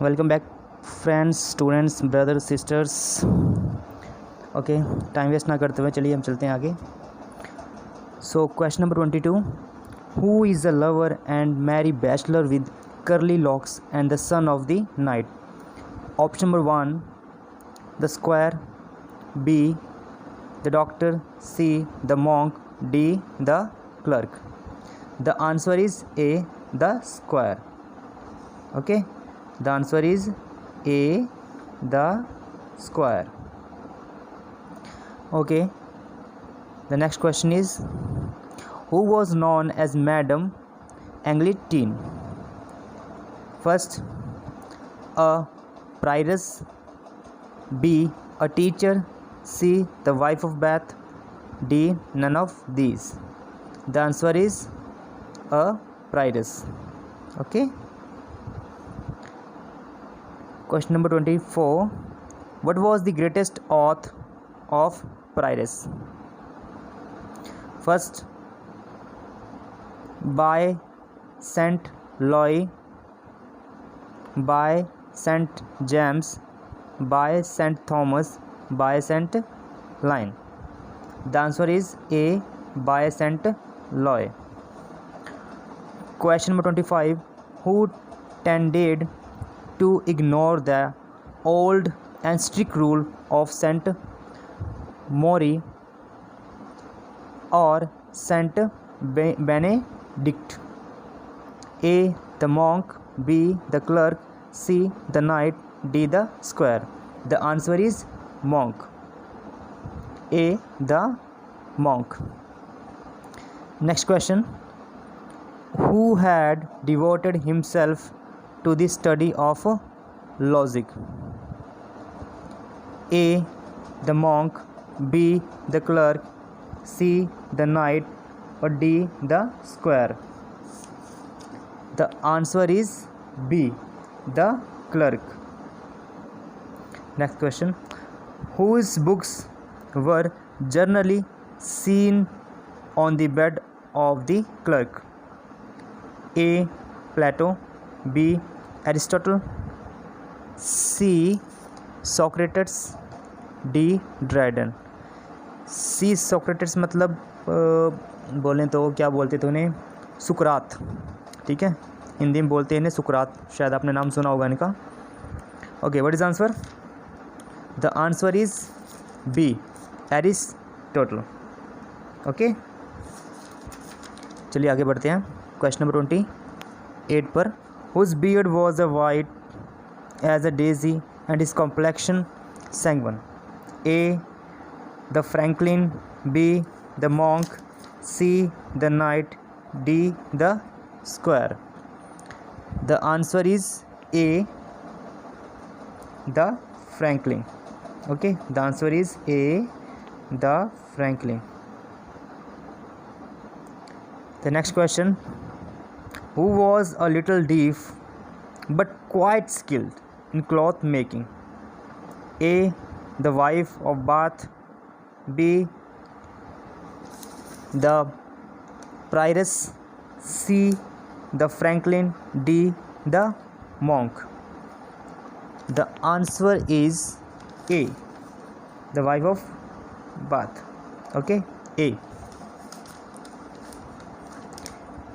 Welcome back friends, students, brothers, sisters. Okay, time waste ना करते हुए चलिए हम चलते हैं आगे। So question number 22, who is the lover and merry bachelor with curly locks and the son of the night? Option number 1, the square, B, the doctor, C, the monk, D, the clerk. The answer is A, the square. Okay, the answer is A, the square. Okay, the next question is, who was known as Madame Angleton? First, a prioress, B, a teacher, C, the wife of Bath, D, none of these. The answer is a prioress. Okay. Question number 24, what was the greatest author of prioress? First, by Saint Louis, by St. James, by St. Thomas, by St. Line. The answer is A, by St. Louis. Question number 25, who tended to ignore the old and strict rule of St. Maury or St. Benedict? A, the monk, B, the clerk, C, the knight, D, the square. The answer is monk. A, the monk. Next question, who had devoted himself to the study of logic? A, the monk, B, the clerk, C, the knight, or D, the square. The answer is B, the clerk. Next question, whose books were generally seen on the bed of the clerk? A, Plato, B, Aristotle, C, Socrates, D, Dryden. C, Socrates मतलब बोलें तो क्या बोलते थे उन्हें? सुकरात, ठीक है, हिंदी में बोलते हैं इन्हें सुकरात। शायद आपने नाम सुना होगा इनका। Okay, what is answer? The answer is B, Aristotle. Okay, चलिए आगे बढ़ते हैं। क्वेश्चन नंबर 28 पर, whose beard was a white as a daisy and his complexion sanguine? A, the Franklin, B, the monk, C, the knight, D, the square. The answer is A, the Franklin. Okay, the answer is A, the Franklin. The next question, who was a little deaf but quite skilled in cloth making? A, the wife of Bath, B, the prioress, C, the Franklin, D, the monk. The answer is A, the wife of Bath. Okay, A.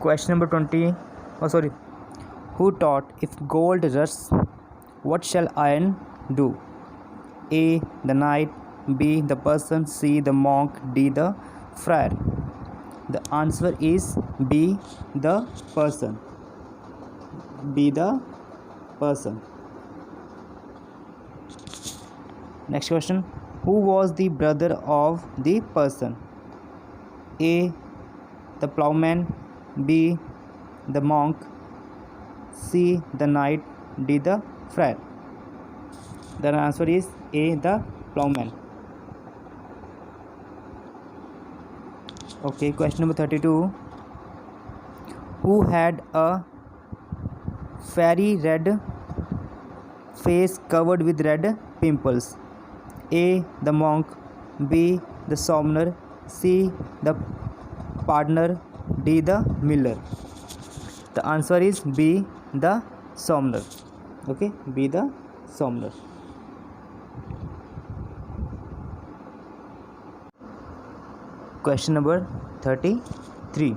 Question number 20, who taught, if gold rusts, what shall iron do? A, the knight, B, the person, C, the monk, D, the friar. The answer is B, the person. B, the person. Next question, who was the brother of the person? A, the plowman, B, the monk, C, the knight, D, the friar. The answer is A, the plowman. Okay, question number 32, who had a fiery red face covered with red pimples? A, the monk, B, the summoner, C, the pardoner, D, the miller. The answer is B, the summoner. Okay, be the somner. Question number 33.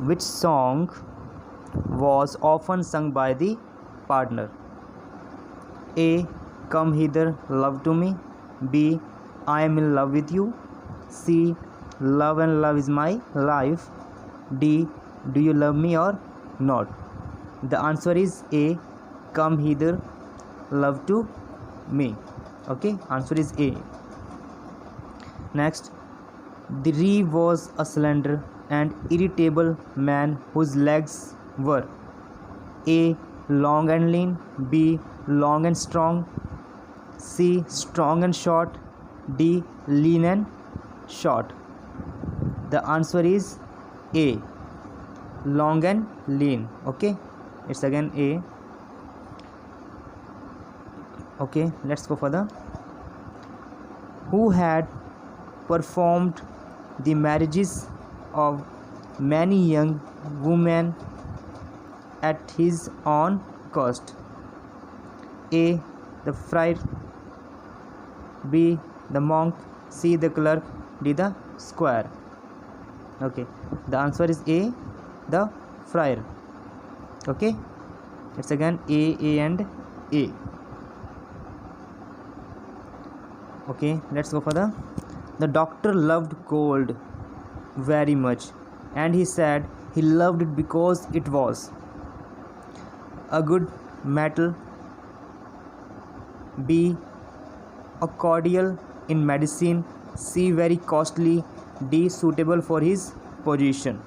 Which song was often sung by the partner? A. Come hither, love to me. B. I am in love with you. C. Love and love is my life. D. Do you love me or not? The answer is A. Come hither, love to me. Okay, answer is A. Next, the Ree was a slender and irritable man whose legs were A. long and lean, B. long and strong, C. strong and short, D. lean and short. The answer is A. long and lean. Okay, it's again A. Okay, let's go further. Who had performed the marriages of many young women at his own cost? A. the friar, B. the monk, C. the clerk, D. the squire. Okay, the answer is A. the friar. Okay, it's again A and A. Okay, let's go further. The doctor loved gold very much, and he said he loved it because it was a good metal, B. a cordial in medicine, C. very costly, D. suitable for his position.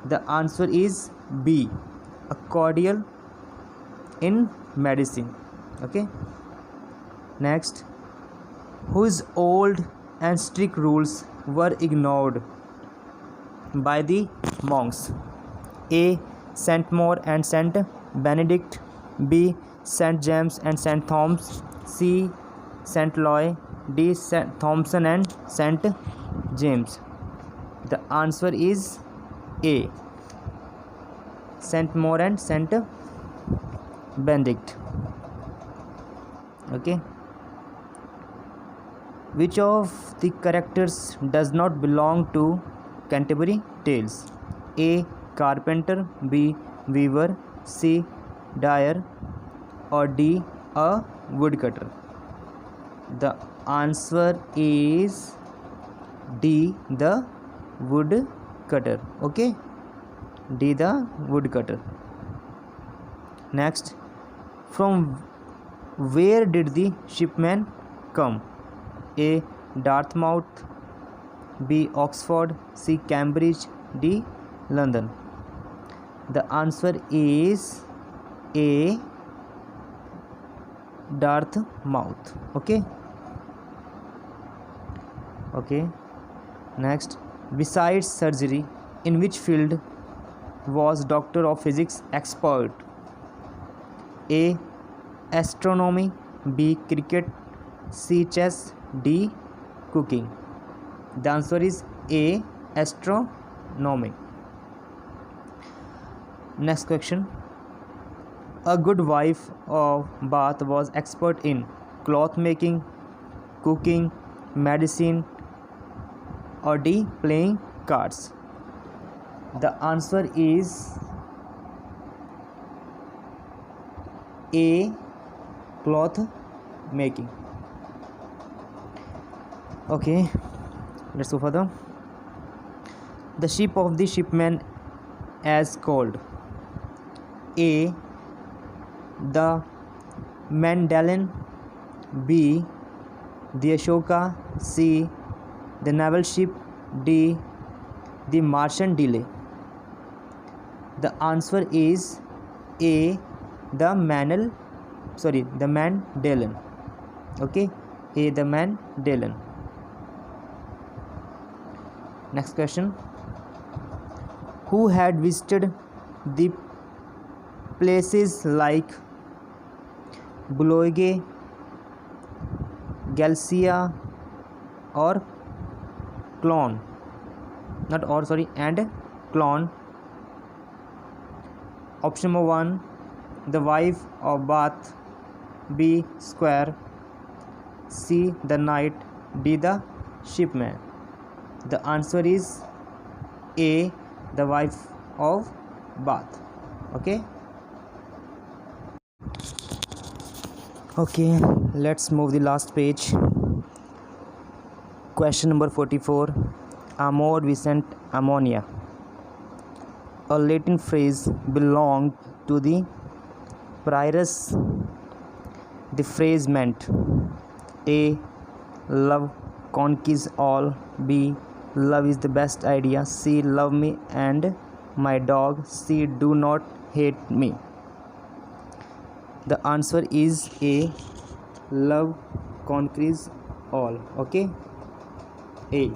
The answer is B. a cordial in medicine. Okay, next, whose old and strict rules were ignored by the monks? A. Saint Maur and Saint Benedict, B. Saint James and Saint Thomas, C. Saint Loy, D. Saint Thompson and Saint James. The answer is A. Saint Maur and Saint Benedict. Okay, which of the characters does not belong to Canterbury Tales? A. carpenter, B. weaver, C. dyer, or D. a woodcutter? The answer is D. the woodcutter. Okay, D. the woodcutter. Next, from where did the shipmen come? A. Dartmouth, B. Oxford, C. Cambridge, D. London. The answer is A. Dartmouth. Okay. Okay. Next, besides surgery, in which field was Doctor of Physics expert? A. astronomy, B. cricket, C. chess, D. cooking. The answer is A. astronomy. Next question. A good wife of Bath was expert in cloth making, cooking, medicine, or D. playing cards. The answer is A. cloth making. Okay, let's go further. The ship of the shipman as called: A. the Mandalin, B. the Ashoka, C. the naval ship, D. the Martian delay. The answer is A. the Mandalin. Okay, A. the Mandalin. Next question. Who had visited the places like Boulogne, Galcia, or Clone? And Clone. Option number 1, the wife of Bath, B. Square, C. the knight, D. the shipman. The answer is A. the wife of Bath. Okay, let's move the last page. Question number 44. Amor Vicent ammonia, a Latin phrase, belonged to the Pyrrhus. The phrase meant A. love conquers all, B. love is the best idea, C. love me and my dog, C. do not hate me. The answer is A. love conquers all. Okay, A.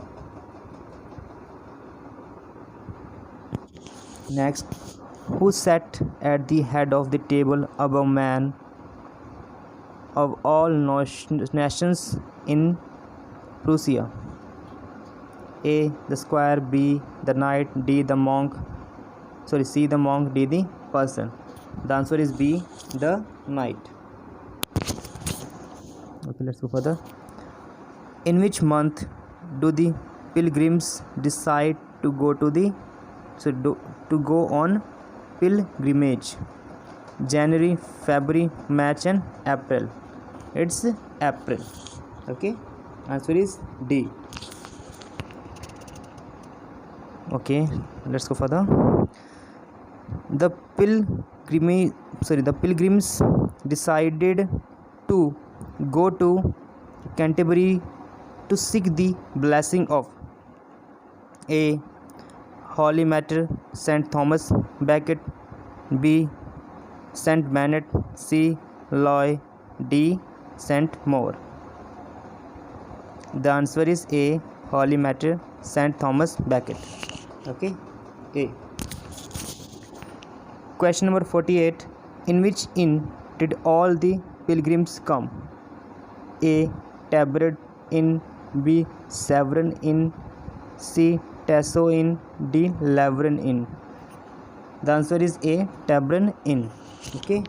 Next, who sat at the head of the table above man of all nations in Prussia? A. the squire, B. the knight, D. the monk, C. the monk, D. the person. The answer is B. the knight. Okay, let's go further. In which month do the pilgrims decide to go on pilgrimage? January, February, March and April. It's April. Okay, answer is D. Okay, let's go further. The pilgrims decided to go to Canterbury to seek the blessing of A. Holy Mater St. Thomas Becket, B. St. Bennet, C. Loy, D. St. Maur. The answer is A. Holy Mater St. Thomas Becket. Okay, A. Question number 48. In which inn did all the pilgrims come? A. Tabard Inn, B. Severn Inn, C. Tasso Inn, D. Lavern Inn. The answer is A. Tabern Inn. Okay,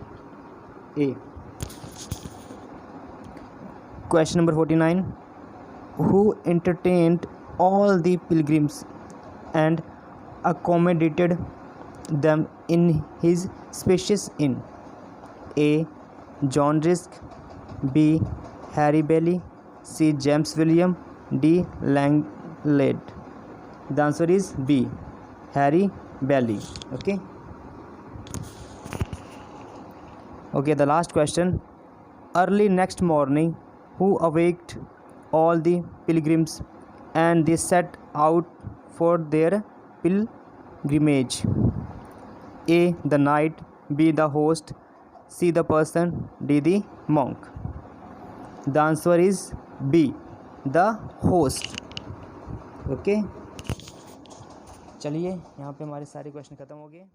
A. Question number 49. Who entertained all the pilgrims and accommodated them in his spacious inn? A. John Risk, B. Harry Bailey, C. James William, D. Langlade. The answer is B. Harry Bailey. Okay, the last question. Early next morning, who awaked all the pilgrims and they set out for their pilgrimage? A. the knight, B. the host, C. the person, D. the monk. The answer is B. the host. Okay, चलिए यहाँ पे हमारे सारे question ख़त्म हो गए.